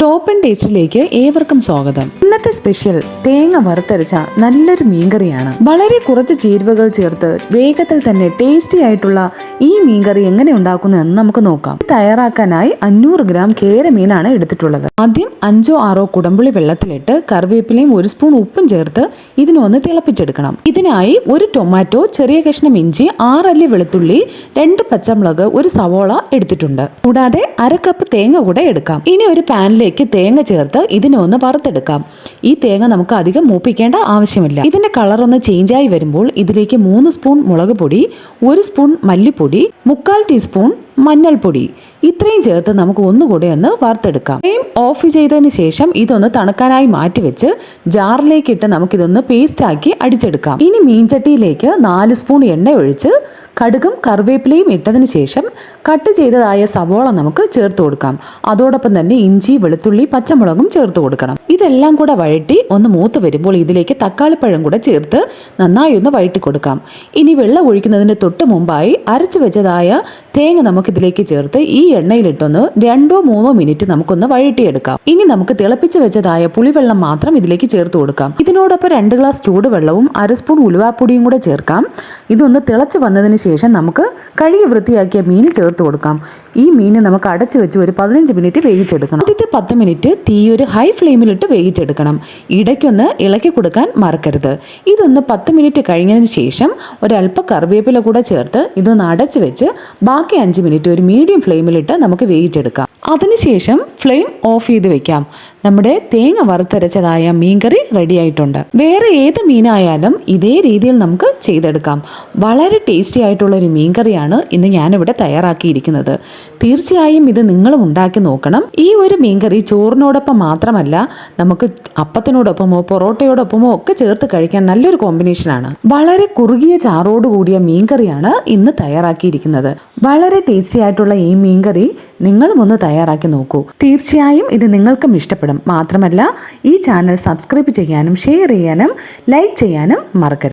Top and ടേസ്റ്റിലേക്ക് ഏവർക്കും സ്വാഗതം. ഇന്നത്തെ സ്പെഷ്യൽ തേങ്ങ വറുത്തരച്ച നല്ലൊരു മീൻകറിയാണ്. വളരെ കുറച്ച് ചേരുവകൾ ചേർത്ത് വേഗത്തിൽ തന്നെ ടേസ്റ്റി ആയിട്ടുള്ള ഈ മീൻകറി എങ്ങനെ ഉണ്ടാക്കുന്നതെന്ന് നമുക്ക് നോക്കാം. തയ്യാറാക്കാനായി 500 ഗ്രാം കേര മീനാണ് എടുത്തിട്ടുള്ളത്. ആദ്യം 5-6 കുടംപുളി വെള്ളത്തിലിട്ട് കറിവേപ്പിലയും 1 സ്പൂൺ ഉപ്പും ചേർത്ത് ഇതിനൊന്ന് തിളപ്പിച്ചെടുക്കണം. ഇതിനായി 1 ടൊമാറ്റോ, ചെറിയ കഷ്ണം ഇഞ്ചി, 6 അല്ലി വെളുത്തുള്ളി, 2 പച്ചമുളക്, 1 സവോള എടുത്തിട്ടുണ്ട്. കൂടാതെ 1/2 കപ്പ് തേങ്ങ കൂടെ എടുക്കാം. ഇനി ഒരു പാനിലേക്ക് തേങ്ങ ചേർത്ത് ഇതിനെ ഒന്ന് വറുത്തെടുക്കാം. ഈ തേങ്ങ നമുക്ക് അധികം മൂപ്പിക്കേണ്ട ആവശ്യമില്ല. ഇതിന്റെ കളർ ഒന്ന് ചേഞ്ച് ആയി വരുമ്പോൾ ഇതിലേക്ക് 3 സ്പൂൺ മുളക് പൊടി, 1 സ്പൂൺ മല്ലിപ്പൊടി, 1/4 ടീസ്പൂൺ മഞ്ഞൾപ്പൊടി ഇത്രയും ചേർത്ത് നമുക്ക് ഒന്നുകൂടെ ഒന്ന് വറുത്തെടുക്കാം. ഫ്ലെയിം ഓഫ് ചെയ്തതിന് ശേഷം ഇതൊന്ന് തണുക്കാനായി മാറ്റിവെച്ച് ജാറിലേക്ക് ഇട്ട് നമുക്കിതൊന്ന് പേസ്റ്റ് ആക്കി അടിച്ചെടുക്കാം. ഇനി മീൻചട്ടിയിലേക്ക് 4 സ്പൂൺ എണ്ണ ഒഴിച്ച് കടുകും കറിവേപ്പിലയും ഇട്ടതിന് ശേഷം കട്ട് ചെയ്തതായ സവോള നമുക്ക് ചേർത്ത് കൊടുക്കാം. അതോടൊപ്പം തന്നെ ഇഞ്ചി, വെളുത്തുള്ളി, പച്ചമുളകും ചേർത്ത് കൊടുക്കണം. ഇതെല്ലാം കൂടെ വഴറ്റി ഒന്ന് മൂത്ത് വരുമ്പോൾ ഇതിലേക്ക് തക്കാളിപ്പഴം കൂടെ ചേർത്ത് നന്നായി ഒന്ന് വഴറ്റി കൊടുക്കാം. ഇനി വെള്ളം ഒഴിക്കുന്നതിന് തൊട്ട് മുമ്പായി അരച്ചു വെച്ചതായ തേങ്ങ നമുക്കിതിലേക്ക് ചേർത്ത് ഈ എണ്ണയിലിട്ടൊന്ന് 2-3 മിനിറ്റ് നമുക്കൊന്ന് വഴറ്റിയെടുക്കാം. ഇനി നമുക്ക് തിളപ്പിച്ച് വെച്ചതായ പുളിവെള്ളം മാത്രം ഇതിലേക്ക് ചേർത്ത് കൊടുക്കാം. ഇതിനോടൊപ്പം 2 ഗ്ലാസ് ചൂടുവെള്ളവും 1/2 സ്പൂൺ ഉലുവാപ്പൊടിയും കൂടെ ചേർക്കാം. ഇതൊന്ന് തിളച്ച് വന്നതിന് ശേഷം നമുക്ക് കഴുകി വൃത്തിയാക്കിയ മീൻ ചേർത്ത് കൊടുക്കാം. ഈ മീൻ നമുക്ക് അടച്ചു വെച്ച് ഒരു 15 മിനിറ്റ് വേവിച്ചെടുക്കണം. ആദ്യത്തെ 10 മിനിറ്റ് തീ ഒരു ഹൈ ഫ്ലെയിമിലിട്ട് വേവിച്ചെടുക്കണം. ഇടയ്ക്കൊന്ന് ഇളക്കി കൊടുക്കാൻ മറക്കരുത്. ഇതൊന്ന് 10 മിനിറ്റ് കഴിഞ്ഞതിന് ശേഷം ഒരല്പം കറിവേപ്പില കൂടെ ചേർത്ത് ഇതൊന്ന് അടച്ചു വെച്ച് ബാക്കി 5 മിനിറ്റ് ഒരു മീഡിയം ഫ്ലെയിമിലിട്ട് നമുക്ക് വേവിച്ചെടുക്കാം. അതിനുശേഷം ഫ്ലെയിം ഓഫ് ചെയ്ത് വെക്കാം. നമ്മുടെ തേങ്ങ വറുത്തരച്ചതായ മീൻകറി റെഡി ആയിട്ടുണ്ട്. വേറെ ഏത് മീനായാലും ഇതേ രീതിയിൽ നമുക്ക് ചെയ്തെടുക്കാം. വളരെ ടേസ്റ്റി ആയിട്ടുള്ള ഒരു മീൻകറിയാണ് ഇന്ന് ഞാനിവിടെ തയ്യാറാക്കിയിരിക്കുന്നത്. തീർച്ചയായും ഇത് നിങ്ങളും ഉണ്ടാക്കി നോക്കണം. ഈ ഒരു മീൻകറി ചോറിനോടൊപ്പം മാത്രമല്ല, നമുക്ക് അപ്പത്തിനോടൊപ്പമോ പൊറോട്ടയോടൊപ്പമോ ഒക്കെ ചേർത്ത് കഴിക്കാൻ നല്ലൊരു കോമ്പിനേഷനാണ്. വളരെ കുറുകിയ ചാറോട് കൂടിയ മീൻകറിയാണ് ഇന്ന് തയ്യാറാക്കിയിരിക്കുന്നത്. വളരെ ടേസ്റ്റി ആയിട്ടുള്ള ഈ മീൻകറി നിങ്ങളും ഒന്ന് തയ്യാറാക്കി നോക്കൂ. തീർച്ചയായും ഇത് നിങ്ങൾക്കും ഇഷ്ടപ്പെടും. മാത്രമല്ല, ഈ ചാനൽ സബ്സ്ക്രൈബ് ചെയ്യാനും ഷെയർ ചെയ്യാനും ലൈക്ക് ചെയ്യാനും മറക്കരുത്.